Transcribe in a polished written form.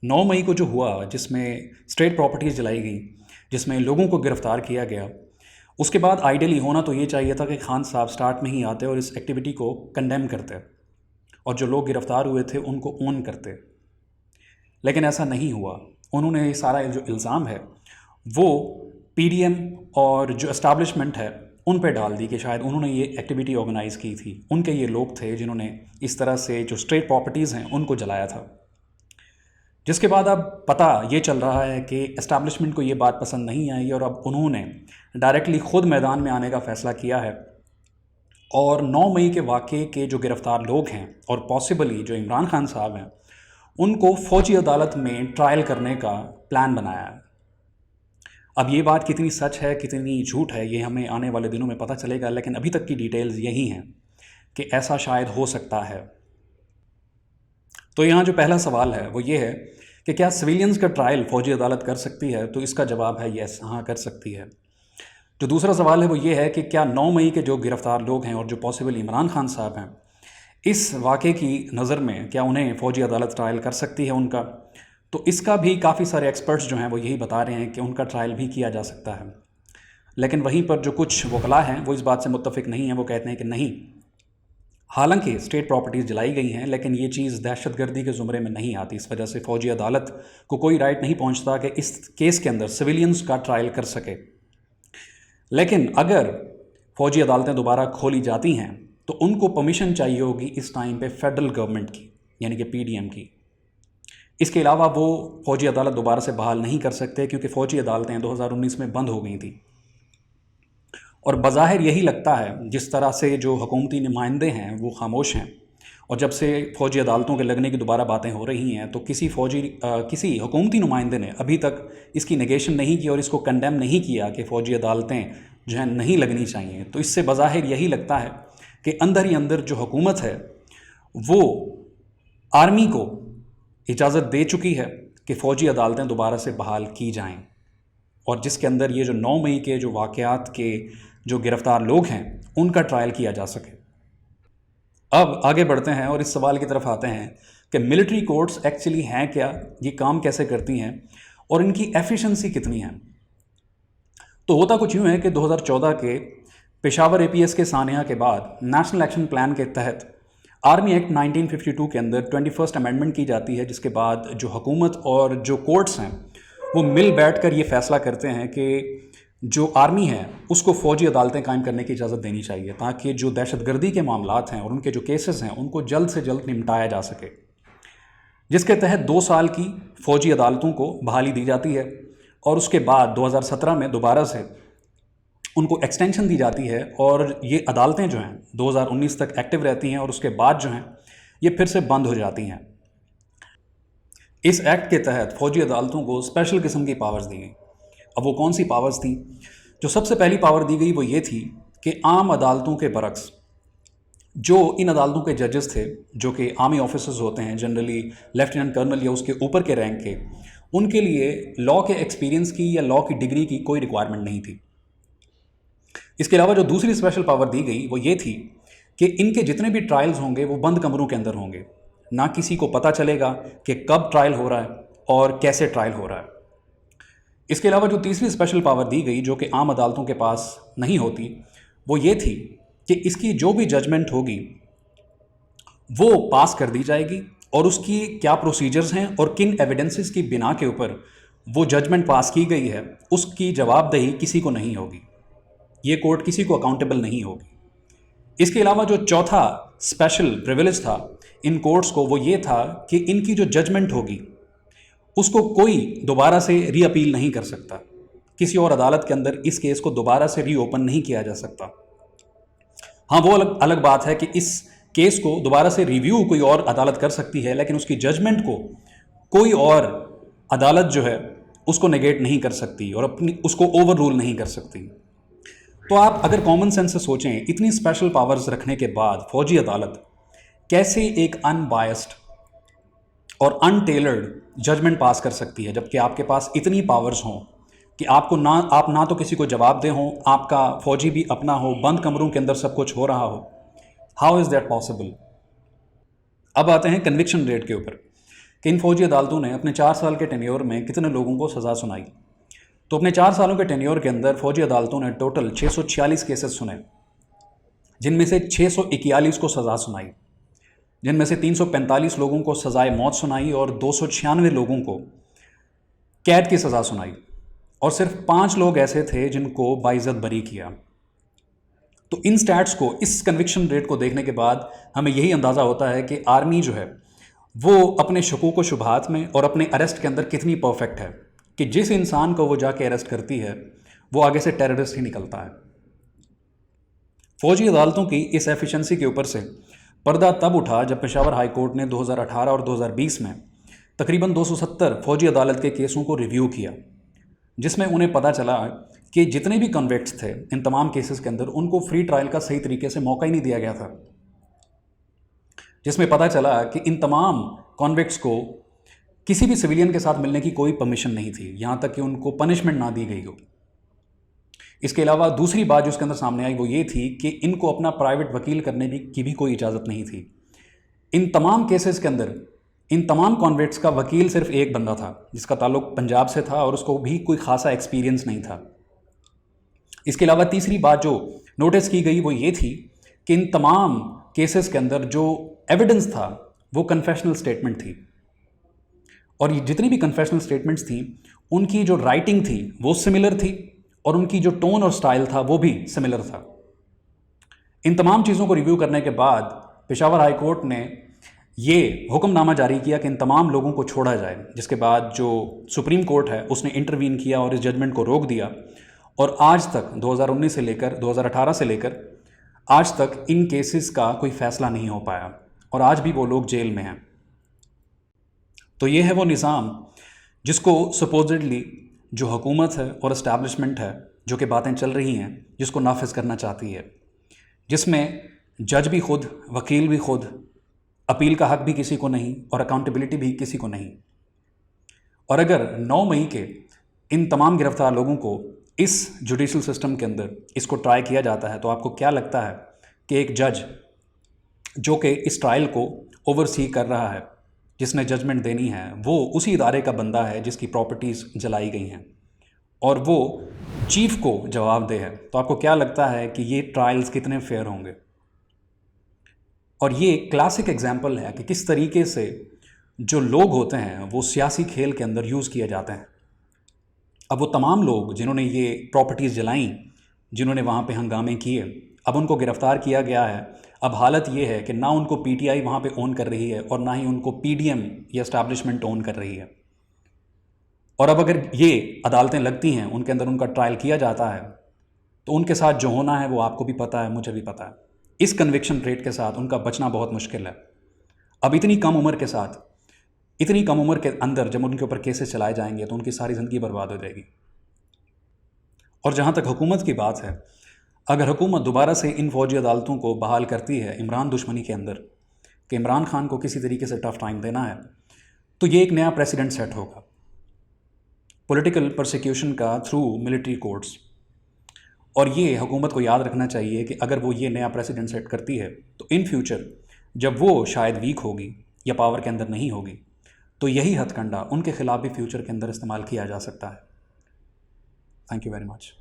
9 मई को जो हुआ, जिसमें स्टेट प्रॉपर्टीज़ जलाई गई, जिसमें लोगों को गिरफ्तार किया गया, उसके बाद आइडियली होना तो ये चाहिए था कि खान साहब स्टार्ट में ही आते और इस एक्टिविटी को कंडेम करते और जो लोग गिरफ्तार हुए थे उनको ओन करते। लेकिन ऐसा नहीं हुआ। उन्होंने ये सारा जो इल्ज़ाम है वो पीडीएम और जो एस्टैब्लिशमेंट है उन पे डाल दी कि शायद उन्होंने ये एक्टिविटी ऑर्गेनाइज़ की थी, उनके ये लोग थे जिन्होंने इस तरह से जो स्टेट प्रॉपर्टीज़ हैं उनको जलाया था। जिसके बाद अब पता ये चल रहा है कि एस्टैब्लिशमेंट को ये बात पसंद नहीं आई और अब उन्होंने डायरेक्टली ख़ुद मैदान में आने का फ़ैसला किया है और 9 मई के वाक़े के जो गिरफ़्तार लोग हैं और पॉसिबली जो इमरान खान साहब हैं उनको फ़ौजी अदालत में ट्रायल करने का प्लान बनाया है। अब ये बात कितनी सच है कितनी झूठ है ये हमें आने वाले दिनों में पता चलेगा, लेकिन अभी तक की डिटेल्स यही हैं कि ऐसा शायद हो सकता है। तो यहाँ जो पहला सवाल है वो ये है कि क्या सिविलियंस का ट्रायल फ़ौजी अदालत कर सकती है? तो इसका जवाब है येस, हाँ कर सकती है। जो दूसरा सवाल है वो ये है कि क्या 9 मई के जो गिरफ़्तार लोग हैं और जो पॉसिबल इमरान खान साहब हैं, इस वाक़े की नज़र में क्या उन्हें फ़ौजी अदालत ट्रायल कर सकती है उनका? तो इसका भी काफ़ी सारे एक्सपर्ट्स जो हैं वो यही बता रहे हैं कि उनका ट्रायल भी किया जा सकता है। लेकिन वहीं पर जो कुछ वकला हैं वो इस बात से मुत्तफ़िक नहीं हैं। वो कहते हैं कि नहीं, हालांकि स्टेट प्रॉपर्टीज़ जलाई गई हैं लेकिन ये चीज़ दहशतगर्दी के ज़ुमरे में नहीं आती। इस वजह से फ़ौजी अदालत को कोई राइट नहीं पहुंचता कि इस केस के अंदर सिविलियंस का ट्रायल कर सके। लेकिन अगर फ़ौजी अदालतें दोबारा खोली जाती हैं तो उनको परमिशन चाहिए होगी इस टाइम पे फेडरल गवर्नमेंट की, यानी कि पीडीएम की। इसके अलावा वो फ़ौजी अदालत दोबारा से बहाल नहीं कर सकते क्योंकि फ़ौजी अदालतें 2019 में बंद हो गई थी। और बज़ाहिर यही लगता है, जिस तरह से जो हुकूमती नुमाइंदे हैं वो खामोश हैं और जब से फ़ौजी अदालतों के लगने की दोबारा बातें हो रही हैं तो किसी हुकूमती नुमाइंदे ने अभी तक इसकी नेगेशन नहीं की और इसको कंडेम नहीं किया कि फ़ौजी अदालतें जो हैं नहीं लगनी चाहिए। तो इससे बज़ाहिर यही लगता है कि अंदर ही अंदर जो हुकूमत है वो आर्मी को इजाज़त दे चुकी है कि फ़ौजी अदालतें दोबारा से बहाल की जाएं और जिसके अंदर ये जो 9 मई के जो वाक़यात के जो गिरफ़्तार लोग हैं उनका ट्रायल किया जा सके। अब आगे बढ़ते हैं और इस सवाल की तरफ आते हैं कि मिलिट्री कोर्ट्स एक्चुअली हैं क्या, ये काम कैसे करती हैं और इनकी एफिशिएंसी कितनी है। तो होता कुछ यूँ है कि 2014 के पेशावर एपीएस के सानिया के बाद नेशनल एक्शन प्लान के तहत आर्मी एक्ट 1952 के अंदर 21st अमेंडमेंट की जाती है, जिसके बाद जो हुकूमत और जो कोर्ट्स हैं वो मिल बैठकर ये फ़ैसला करते हैं कि जो आर्मी है उसको फ़ौजी अदालतें कायम करने की इजाज़त देनी चाहिए ताकि जो दहशतगर्दी के मामलात हैं और उनके जो केसेस हैं उनको जल्द से जल्द निपटाया जा सके। जिसके तहत 2 साल की फ़ौजी अदालतों को बहाली दी जाती है और उसके बाद 2017 में दोबारा से उनको एक्सटेंशन दी जाती है और ये अदालतें जो हैं 2019 तक एक्टिव रहती हैं और उसके बाद जो हैं ये फिर से बंद हो जाती हैं। इस एक्ट के तहत फ़ौजी अदालतों को स्पेशल किस्म की पावर्स दी गई। अब वो कौन सी पावर्स थी? जो सबसे पहली पावर दी गई वो ये थी कि आम अदालतों के बरक्स जो इन अदालतों के जजेस थे, जो कि आर्मी ऑफिसर्स होते हैं, जनरली लेफ्टिनेंट कर्नल या उसके ऊपर के रैंक के, उनके लिए लॉ के एक्सपीरियंस की या लॉ की डिग्री की कोई रिक्वायरमेंट नहीं थी। इसके अलावा जो दूसरी स्पेशल पावर दी गई वो ये थी कि इनके जितने भी ट्रायल्स होंगे वो बंद कमरों के अंदर होंगे, ना किसी को पता चलेगा कि कब ट्रायल हो रहा है और कैसे ट्रायल हो रहा है। इसके अलावा जो तीसरी स्पेशल पावर दी गई जो कि आम अदालतों के पास नहीं होती वो ये थी कि इसकी जो भी जजमेंट होगी वो पास कर दी जाएगी और उसकी क्या प्रोसीजर्स हैं और किन एविडेंसेस की बिना के ऊपर वो जजमेंट पास की गई है उसकी जवाबदेही किसी को नहीं होगी। ये कोर्ट किसी को अकाउंटेबल नहीं होगी। इसके अलावा जो चौथा स्पेशल प्रिविलेज था इन कोर्ट्स को वो ये था कि इनकी जो जजमेंट होगी उसको कोई दोबारा से रीअपील नहीं कर सकता। किसी और अदालत के अंदर इस केस को दोबारा से रीओपन नहीं किया जा सकता। हाँ, वो अलग बात है कि इस केस को दोबारा से रिव्यू कोई और अदालत कर सकती है, लेकिन उसकी जजमेंट को कोई और अदालत जो है उसको नेगेट नहीं कर सकती और उसको ओवर रूल नहीं कर सकती। तो आप अगर कॉमन सेंस से सोचें, इतनी स्पेशल पावर्स रखने के बाद फ़ौजी अदालत कैसे एक अनबायस्ड और अनटेलर्ड जजमेंट पास कर सकती है, जबकि आपके पास इतनी पावर्स हों कि आप ना तो किसी को जवाब दे हों, आपका फ़ौजी भी अपना हो, बंद कमरों के अंदर सब कुछ हो रहा हो। How is that possible? अब आते हैं कन्विक्शन रेट के ऊपर कि इन फौजी अदालतों ने अपने 4 साल के टेन्योर में कितने लोगों को सज़ा सुनाई। तो अपने 4 सालों के टेन्योर के अंदर फौजी अदालतों ने टोटल 646 केसेस सुने, जिनमें से 641 को सज़ा सुनाई, जिनमें से 345 लोगों को सज़ाए मौत सुनाई और 296 लोगों को कैद की सज़ा सुनाई, और सिर्फ 5 लोग ऐसे थे जिनको बाइज्जत बरी किया। तो इन स्टैट्स को, इस कन्विक्शन रेट को देखने के बाद हमें यही अंदाज़ा होता है कि आर्मी जो है वो अपने शकूक व शुबहात में और अपने अरेस्ट के अंदर कितनी परफेक्ट है कि जिस इंसान को वो जाके अरेस्ट करती है वो आगे से टेररिस्ट ही निकलता है। फौजी अदालतों की इस एफिशिएंसी के ऊपर से पर्दा तब उठा जब पेशावर हाई कोर्ट ने 2018 और 2020 में तकरीबन 270 फौजी अदालत के केसों को रिव्यू किया, जिसमें उन्हें पता चला कि जितने भी कन्विक्ट्स थे इन तमाम केसेस के अंदर उनको फ्री ट्रायल का सही तरीके से मौका ही नहीं दिया गया था। जिसमें पता चला कि इन तमाम कॉन्विक्ट्स को किसी भी सिविलियन के साथ मिलने की कोई परमिशन नहीं थी, यहाँ तक कि उनको पनिशमेंट ना दी गई हो। इसके अलावा दूसरी बात जो उसके अंदर सामने आई वो ये थी कि इनको अपना प्राइवेट वकील करने की भी कोई इजाज़त नहीं थी। इन तमाम केसेस के अंदर इन तमाम कॉन्विक्ट्स का वकील सिर्फ एक बंदा था जिसका ताल्लुक पंजाब से था और उसको भी कोई खासा एक्सपीरियंस नहीं था। इसके अलावा तीसरी बात जो नोटिस की गई वो ये थी कि इन तमाम केसेस के अंदर जो एविडेंस था वो कन्फेशनल स्टेटमेंट थी, और ये जितनी भी कन्फेशनल स्टेटमेंट्स थी उनकी जो राइटिंग थी वो सिमिलर थी और उनकी जो टोन और स्टाइल था वो भी सिमिलर था। इन तमाम चीज़ों को रिव्यू करने के बाद पेशावर हाई कोर्ट ने ये हुक्मनामा जारी किया कि इन तमाम लोगों को छोड़ा जाए, जिसके बाद जो सुप्रीम कोर्ट है उसने इंटरवीन किया और इस जजमेंट को रोक दिया, और आज तक 2019 से लेकर 2018 से लेकर आज तक इन केसेस का कोई फ़ैसला नहीं हो पाया और आज भी वो लोग जेल में हैं। तो ये है वो निज़ाम जिसको सपोजिडली जो हुकूमत है और इस्टेब्लिशमेंट है जो कि बातें चल रही हैं जिसको नाफिज करना चाहती है, जिसमें जज भी खुद, वकील भी खुद, अपील का हक भी किसी को नहीं और अकाउंटेबिलिटी भी किसी को नहीं। और अगर 9 मई के इन तमाम गिरफ्तार लोगों को इस जुडिशल सिस्टम के अंदर इसको ट्राई किया जाता है तो आपको क्या लगता है कि एक जज जो कि इस ट्रायल को ओवरसी कर रहा है, जिसने जजमेंट देनी है, वो उसी इदारे का बंदा है जिसकी प्रॉपर्टीज़ जलाई गई हैं और वो चीफ को जवाबदेह है, तो आपको क्या लगता है कि ये ट्रायल्स कितने फेयर होंगे? और ये क्लासिक एग्जाम्पल है कि किस तरीके से जो लोग होते हैं वो सियासी खेल के अंदर यूज़ किए जाते हैं। अब वो तमाम लोग जिन्होंने ये प्रॉपर्टीज़ जलाई, जिन्होंने वहाँ पे हंगामे किए, अब उनको गिरफ़्तार किया गया है। अब हालत ये है कि ना उनको पीटीआई वहाँ पे ओन कर रही है और ना ही उनको पीडीएम या एस्टैब्लिशमेंट ओन कर रही है। और अब अगर ये अदालतें लगती हैं, उनके अंदर उनका ट्रायल किया जाता है, तो उनके साथ जो होना है वो आपको भी पता है, मुझे भी पता है। इस कन्विक्शन रेट के साथ उनका बचना बहुत मुश्किल है। अब इतनी कम उम्र के साथ, इतनी कम उम्र के अंदर जब उनके ऊपर केसेस चलाए जाएंगे तो उनकी सारी ज़िंदगी बर्बाद हो जाएगी। और जहाँ तक हुकूमत की बात है, अगर हुकूमत दोबारा से इन फौजी अदालतों को बहाल करती है इमरान दुश्मनी के अंदर कि इमरान खान को किसी तरीके से टफ टाइम देना है, तो ये एक नया प्रेसिडेंट सेट होगा पॉलिटिकल परसिक्यूशन का थ्रू मिलिट्री कोर्ट्स। और ये हुकूमत को याद रखना चाहिए कि अगर वो ये नया प्रेसिडेंट सेट करती है तो इन फ्यूचर जब वो शायद वीक होगी या पावर के अंदर नहीं होगी, तो यही हथकंडा उनके खिलाफ भी फ्यूचर के अंदर इस्तेमाल किया जा सकता है। Thank you very much.